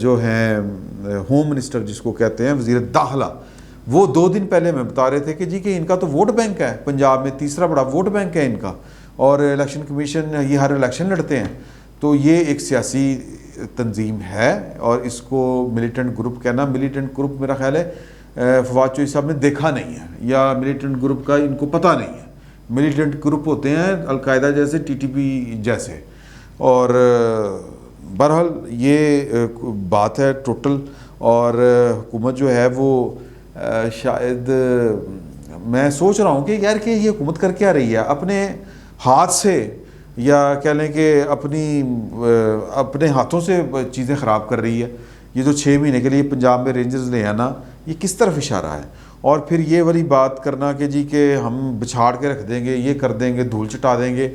جو ہیں home minister جس کو کہتے ہیں وزیر داخلہ، وہ 2 دن پہلے میں بتا رہے تھے کہ جی کہ ان کا تو ووٹ بینک ہے، پنجاب میں تیسرا بڑا ووٹ بینک ہے ان کا، اور الیکشن کمیشن یہ ہر الیکشن لڑتے ہیں. تو یہ ایک سیاسی تنظیم ہے اور اس کو ملیٹنٹ گروپ کہنا، ملیٹنٹ گروپ میرا خیال ہے فواد چوہدری صاحب نے دیکھا نہیں ہے، یا ملیٹنٹ گروپ کا ان کو پتہ نہیں ہے. ملیٹنٹ گروپ ہوتے ہیں القاعدہ جیسے، ٹی ٹی پی جیسے. اور بہرحال یہ بات ہے ٹوٹل. اور حکومت جو ہے وہ شاید میں سوچ رہا ہوں کہ یار کہ یہ حکومت کر کیا رہی ہے، اپنے ہاتھ سے یا کہہ لیں کہ اپنے ہاتھوں سے چیزیں خراب کر رہی ہے. یہ جو 6 مہینے کے لیے پنجاب میں رینجرز لے آنا، یہ کس طرف اشارہ ہے؟ اور پھر یہ والی بات کرنا کہ جی کہ ہم بچھاڑ کے رکھ دیں گے، یہ کر دیں گے، دھول چٹا دیں گے،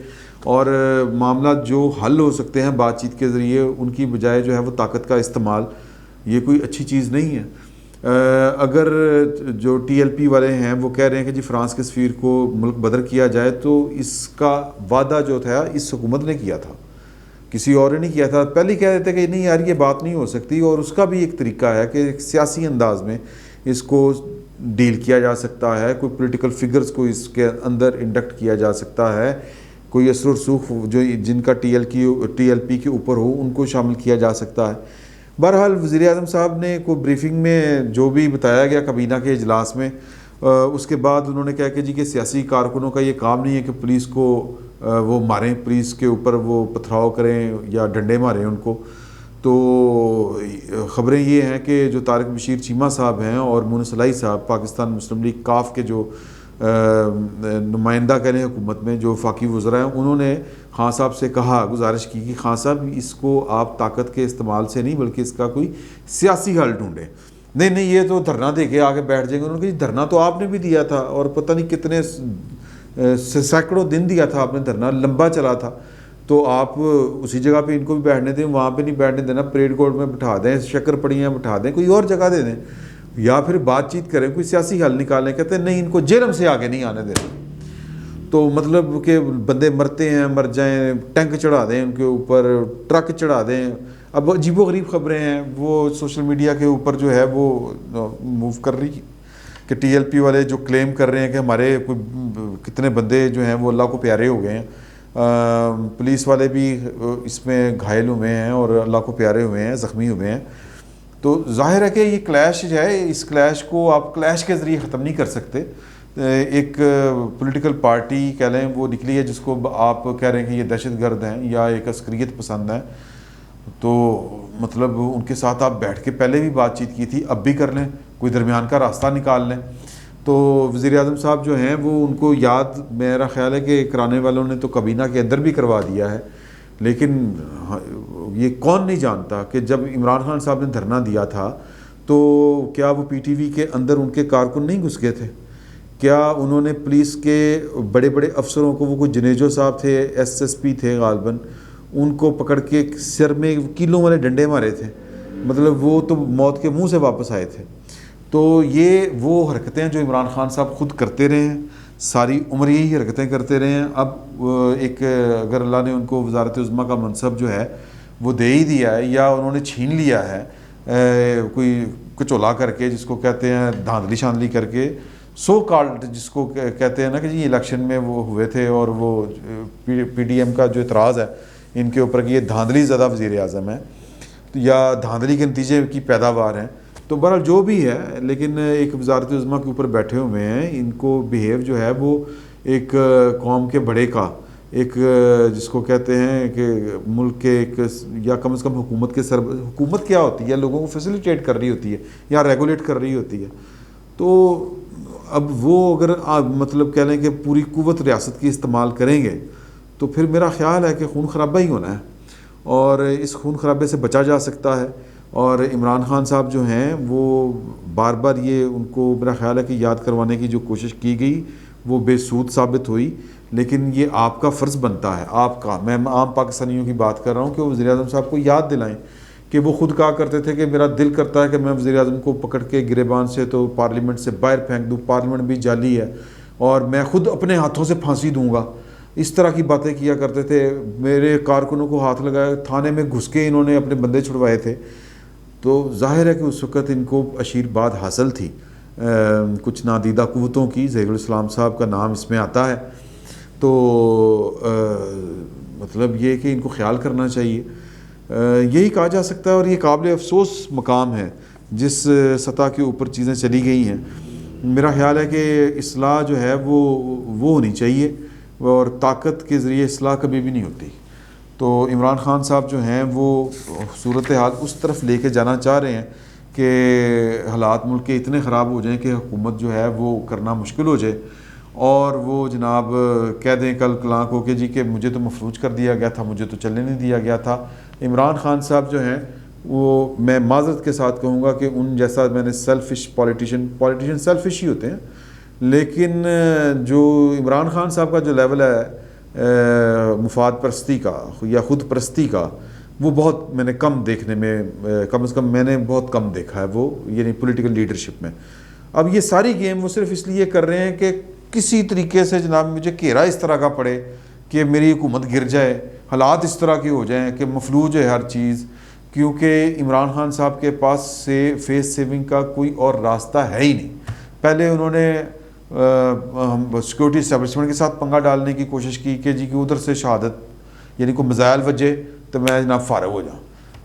اور معاملات جو حل ہو سکتے ہیں بات چیت کے ذریعے ان کی بجائے جو ہے وہ طاقت کا استعمال، یہ کوئی اچھی چیز نہیں ہے. اگر جو ٹی ایل پی والے ہیں وہ کہہ رہے ہیں کہ جی فرانس کے سفیر کو ملک بدر کیا جائے، تو اس کا وعدہ جو تھا اس حکومت نے کیا تھا، کسی اور نے نہیں کیا تھا. پہلے ہی کہہ رہے تھے کہ نہیں یار یہ بات نہیں ہو سکتی، اور اس کا بھی ایک طریقہ ہے کہ ایک سیاسی انداز میں اس کو ڈیل کیا جا سکتا ہے، کوئی پولیٹیکل فگرز کو اس کے اندر انڈکٹ کیا جا سکتا ہے، کوئی اثر و رسوخ جو جن کا ٹی ایل پی کے اوپر ہو ان کو شامل کیا جا سکتا ہے. بہرحال وزیر اعظم صاحب نے کو بریفنگ میں جو بھی بتایا گیا کابینہ کے اجلاس میں، اس کے بعد انہوں نے کہا کہ جی کہ سیاسی کارکنوں کا یہ کام نہیں ہے کہ پولیس کو وہ ماریں، پولیس کے اوپر وہ پتھراؤ کریں یا ڈنڈے ماریں ان کو. تو خبریں یہ ہیں کہ جو طارق بشیر چیمہ صاحب ہیں اور مونس الائی صاحب پاکستان مسلم لیگ کاف کے جو نمائندہ کہہ لیں حکومت میں، جو وفاقی وزراء ہیں، انہوں نے خان صاحب سے کہا، گزارش کی کہ خان صاحب اس کو آپ طاقت کے استعمال سے نہیں بلکہ اس کا کوئی سیاسی حل ڈھونڈیں. نہیں یہ تو دھرنا دے کے آگے بیٹھ جائیں گے. انہوں نے کہا دھرنا تو آپ نے بھی دیا تھا، اور پتہ نہیں کتنے سینکڑوں دن دیا تھا آپ نے، دھرنا لمبا چلا تھا. تو آپ اسی جگہ پہ ان کو بھی بیٹھنے دیں، وہاں پہ نہیں بیٹھنے دینا، پریڈ گراؤنڈ میں بٹھا دیں، شکر پڑیاں بٹھا دیں، کوئی اور جگہ دے دیں، یا پھر بات چیت کریں، کوئی سیاسی حل نکالیں. کہتے ہیں نہیں ان کو جرم سے آگے نہیں آنے دینا. تو مطلب کہ بندے مرتے ہیں، مر جائیں، ٹینک چڑھا دیں ان کے اوپر، ٹرک چڑھا دیں. اب عجیب و غریب خبریں ہیں وہ سوشل میڈیا کے اوپر جو ہے وہ موو کر رہی کہ ٹی ایل پی والے جو کلیم کر رہے ہیں کہ ہمارے کتنے بندے جو ہیں وہ اللہ کو پیارے ہو گئے ہیں. پولیس والے بھی اس میں گھائل ہوئے ہیں اور اللہ کو پیارے ہوئے ہیں، زخمی ہوئے ہیں. تو ظاہر ہے کہ یہ کلیش جو ہے، اس کلیش کو آپ کلیش کے ذریعے ختم نہیں کر سکتے. ایک پولیٹیکل پارٹی کہہ لیں وہ نکلی ہے جس کو آپ کہہ رہے ہیں کہ یہ دہشت گرد ہیں یا ایک عسکریت پسند ہیں، تو مطلب ان کے ساتھ آپ بیٹھ کے پہلے بھی بات چیت کی تھی، اب بھی کر لیں، کوئی درمیان کا راستہ نکال لیں. تو وزیر اعظم صاحب جو ہیں وہ ان کو یاد میرا خیال ہے کہ کرانے والوں نے تو کابینہ کے اندر بھی کروا دیا ہے، لیکن یہ کون نہیں جانتا کہ جب عمران خان صاحب نے دھرنا دیا تھا تو کیا وہ پی ٹی وی کے اندر ان کے کارکن نہیں گھس گئے تھے؟ کیا انہوں نے پولیس کے بڑے بڑے افسروں کو، وہ کوئی جنیجو صاحب تھے، ایس ایس پی تھے غالباً، ان کو پکڑ کے سر میں کیلوں والے ڈنڈے مارے تھے؟ مطلب وہ تو موت کے منہ سے واپس آئے تھے. تو یہ وہ حرکتیں جو عمران خان صاحب خود کرتے رہے ہیں، ساری عمر یہی حرکتیں کرتے رہے ہیں. اب ایک اگر اللہ نے ان کو وزارت عظمیٰ کا منصب جو ہے وہ دے ہی دیا ہے، یا انہوں نے چھین لیا ہے کوئی کچولا کر کے، جس کو کہتے ہیں دھاندلی شاندلی کر کے، سو کالڈ جس کو کہتے ہیں نا کہ جی الیکشن میں وہ ہوئے تھے اور وہ پی ڈی ایم کا جو اعتراض ہے ان کے اوپر کہ یہ دھاندلی زدہ وزیر اعظم ہے یا دھاندلی کے نتیجے کی پیداوار ہیں. تو بہرحال جو بھی ہے، لیکن ایک وزارت عظمیٰ کے اوپر بیٹھے ہوئے ہیں، ان کو بیہیو جو ہے وہ ایک قوم کے بڑے کا، ایک جس کو کہتے ہیں کہ ملک کے ایک، یا کم از کم حکومت کے حکومت کیا ہوتی ہے، لوگوں کو فیسیلیٹیٹ کر رہی ہوتی ہے یا ریگولیٹ کر رہی ہوتی ہے. تو اب وہ اگر مطلب کہہ لیں کہ پوری قوت ریاست کی استعمال کریں گے تو پھر میرا خیال ہے کہ خون خرابہ ہی ہونا ہے، اور اس خون خرابے سے بچا جا سکتا ہے. اور عمران خان صاحب جو ہیں وہ بار بار یہ ان کو میرا خیال ہے کہ یاد کروانے کی جو کوشش کی گئی وہ بے سود ثابت ہوئی. لیکن یہ آپ کا فرض بنتا ہے، آپ کا، میں عام پاکستانیوں کی بات کر رہا ہوں، کہ وہ وزیر اعظم صاحب کو یاد دلائیں کہ وہ خود کہا کرتے تھے کہ میرا دل کرتا ہے کہ میں وزیر اعظم کو پکڑ کے گریبان سے تو پارلیمنٹ سے باہر پھینک دوں، پارلیمنٹ بھی جعلی ہے اور میں خود اپنے ہاتھوں سے پھانسی دوں گا. اس طرح کی باتیں کیا کرتے تھے. میرے کارکنوں کو ہاتھ لگایا, تھانے میں گھس کے انہوں نے اپنے بندے چھڑوائے تھے. تو ظاہر ہے کہ اس وقت ان کو اشیر بات حاصل تھی کچھ نادیدہ قوتوں کی. ظہیر الاسلام صاحب کا نام اس میں آتا ہے. تو مطلب یہ کہ ان کو خیال کرنا چاہیے, یہی کہا جا سکتا ہے. اور یہ قابل افسوس مقام ہے جس سطح کے اوپر چیزیں چلی گئی ہیں. میرا خیال ہے کہ اصلاح جو ہے وہ ہونی چاہیے, اور طاقت کے ذریعے اصلاح کبھی بھی نہیں ہوتی. تو عمران خان صاحب جو ہیں وہ صورتحال اس طرف لے کے جانا چاہ رہے ہیں کہ حالات ملک کے اتنے خراب ہو جائیں کہ حکومت جو ہے وہ کرنا مشکل ہو جائے, اور وہ جناب کہہ دیں کل کلانک ہو کے جی کہ مجھے تو مفلوج کر دیا گیا تھا, مجھے تو چلنے نہیں دیا گیا تھا. عمران خان صاحب جو ہیں وہ, میں معذرت کے ساتھ کہوں گا کہ ان جیسا میں نے سیلفش پولیٹیشین سیلفش ہی ہوتے ہیں, لیکن جو عمران خان صاحب کا جو لیول ہے مفاد پرستی کا یا خود پرستی کا, وہ بہت میں نے کم دیکھنے میں, کم از کم میں نے بہت کم دیکھا ہے وہ, یعنی پولیٹیکل لیڈرشپ میں. اب یہ ساری گیم وہ صرف اس لیے کر رہے ہیں کہ کسی طریقے سے جناب مجھے گھیرا اس طرح کا پڑے کہ میری حکومت گر جائے, حالات اس طرح کے ہو جائیں کہ مفلوج ہے ہر چیز, کیونکہ عمران خان صاحب کے پاس سے فیس سیونگ کا کوئی اور راستہ ہے ہی نہیں. پہلے انہوں نے سیکورٹی اسٹیبلشمنٹ کے ساتھ پنگا ڈالنے کی کوشش کی کہ جی کہ ادھر سے شہادت یعنی کوئی مزائل وجے تو میں جناب فارغ ہو جاؤں,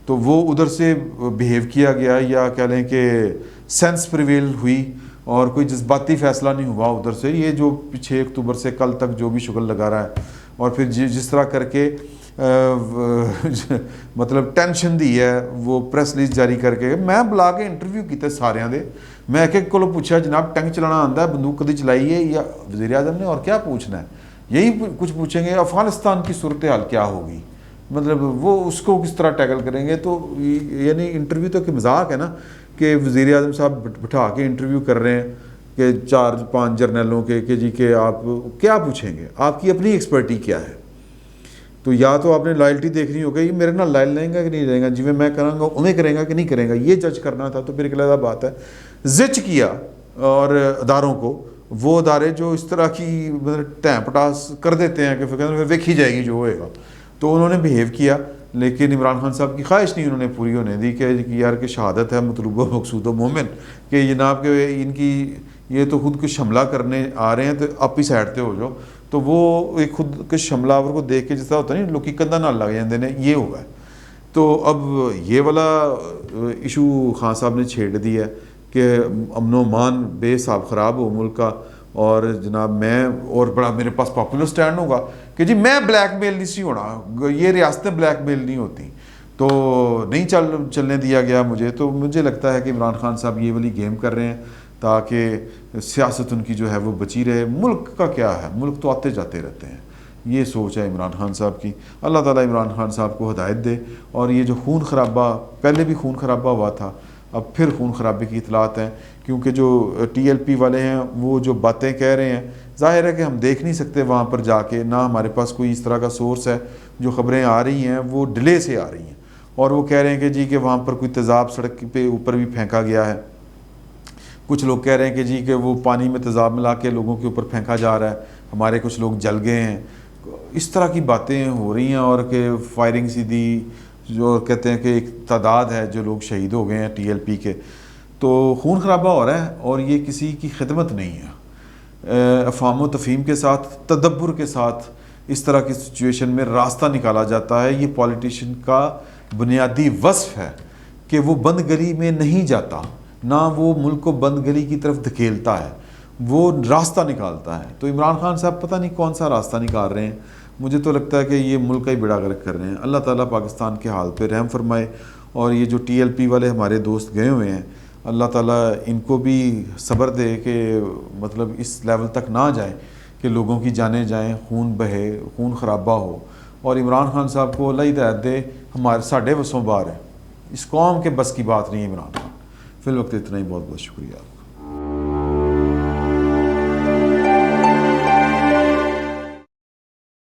تو وہ ادھر سے بیہیو کیا گیا, یا کہہ لیں کہ سینس پریویل ہوئی, اور کوئی جذباتی فیصلہ نہیں ہوا ادھر سے. یہ جو 6 اکتوبر سے کل تک جو بھی شغل لگا رہا ہے, اور پھر جس طرح کر کے مطلب ٹینشن دی ہے وہ پریس ریلیز جاری کر کے, میں بلا کے انٹرویو کیتے سارے دے, میں ایک ایک کو پوچھا جناب ٹینک چلانا آتا ہے, بندوق کدی چلائی ہے, یا وزیر اعظم نے, اور کیا پوچھنا ہے, یہی کچھ پوچھیں گے. افغانستان کی صورتحال کیا ہوگی, مطلب وہ اس کو کس طرح ٹیکل کریں گے. تو یعنی انٹرویو تو کہ مذاق ہے نا کہ وزیر اعظم صاحب بٹھا کے انٹرویو کر رہے ہیں کہ 4-5 جرنیلوں کے کہ جی کہ آپ کیا پوچھیں گے, آپ کی اپنی ایکسپرٹی کیا ہے. تو یا تو آپ نے لائلٹی دیکھنی ہوگی, یہ میرے نال لائل لیں گا کہ نہیں لیں گا, جی میں کروں گا انہیں کریں گا کہ نہیں کریں گا, یہ جج کرنا تھا. تو پھر ایک علیحدہ بات ہے زچ کیا اور اداروں کو, وہ ادارے جو اس طرح کی مطلب ٹیں پٹاس کر دیتے ہیں کہ پھر دیکھی جائے گی جو ہوئے گا, تو انہوں نے بیہیو کیا. لیکن عمران خان صاحب کی خواہش نہیں انہوں نے پوری ہونے دی کہ یار کہ شہادت ہے مطلوب و مقصود و مومن, کہ جناب کہ ان کی یہ تو خود کچھ حملہ کرنے آ رہے ہیں تو آپ ہی سائڈ تے ہو جاؤ. تو وہ ایک خود کچھ حملہ آور کو دیکھ کے جس طرح ہوتا نہیں لوکی کندھا نہ لگ جاندے نے, یہ ہوا ہے. تو اب یہ والا ایشو خان صاحب نے چھیڑ دیا ہے کہ امن و امان بے حساب خراب ہو ملک کا, اور جناب میں اور بڑا میرے پاس پاپولر سٹینڈ ہوگا کہ جی میں بلیک میل نہیں سی ہونا, یہ ریاستیں بلیک میل نہیں ہوتی, تو نہیں چلنے دیا گیا مجھے. تو مجھے لگتا ہے کہ عمران خان صاحب یہ والی گیم کر رہے ہیں تاکہ سیاست ان کی جو ہے وہ بچی رہے. ملک کا کیا ہے, ملک تو آتے جاتے رہتے ہیں, یہ سوچ ہے عمران خان صاحب کی. اللہ تعالیٰ عمران خان صاحب کو ہدایت دے. اور یہ جو خون خرابہ, پہلے بھی خون خرابہ ہوا تھا, اب پھر خون خرابے کی اطلاعات ہیں, کیونکہ جو ٹی ایل پی والے ہیں وہ جو باتیں کہہ رہے ہیں, ظاہر ہے کہ ہم دیکھ نہیں سکتے وہاں پر جا کے, نہ ہمارے پاس کوئی اس طرح کا سورس ہے. جو خبریں آ رہی ہیں وہ ڈیلے سے آ رہی ہیں, اور وہ کہہ رہے ہیں کہ جی کہ وہاں پر کوئی تیزاب سڑک پہ اوپر بھی پھینکا گیا ہے. کچھ لوگ کہہ رہے ہیں کہ جی کہ وہ پانی میں تیزاب ملا کے لوگوں کے اوپر پھینکا جا رہا ہے, ہمارے کچھ لوگ جل گئے ہیں. اس طرح کی باتیں ہو رہی ہیں, اور کہ فائرنگ سیدھی جو کہتے ہیں کہ ایک تعداد ہے جو لوگ شہید ہو گئے ہیں ٹی ایل پی کے. تو خون خرابہ ہو رہا ہے, اور یہ کسی کی خدمت نہیں ہے. افہام و تفہیم کے ساتھ, تدبر کے ساتھ اس طرح کی سچویشن میں راستہ نکالا جاتا ہے. یہ پولیٹیشین کا بنیادی وصف ہے کہ وہ بند گلی میں نہیں جاتا, نہ وہ ملک کو بند گلی کی طرف دھکیلتا ہے, وہ راستہ نکالتا ہے. تو عمران خان صاحب پتہ نہیں کون سا راستہ نکال رہے ہیں. مجھے تو لگتا ہے کہ یہ ملک کا ہی بیڑا غرق کر رہے ہیں. اللہ تعالیٰ پاکستان کے حال پہ رحم فرمائے. اور یہ جو ٹی ایل پی والے ہمارے دوست گئے ہوئے ہیں, اللہ تعالیٰ ان کو بھی صبر دے کہ مطلب اس لیول تک نہ جائیں کہ لوگوں کی جانیں جائیں, خون بہے, خون خرابہ ہو. اور عمران خان صاحب کو اللہ ہدایت دے, ہمارے ساڑھے وسوں باہر ہے, اس قوم کے بس کی بات نہیں ہے عمران خان. فی الوقت اتنا ہی, بہت بہت شکریہ.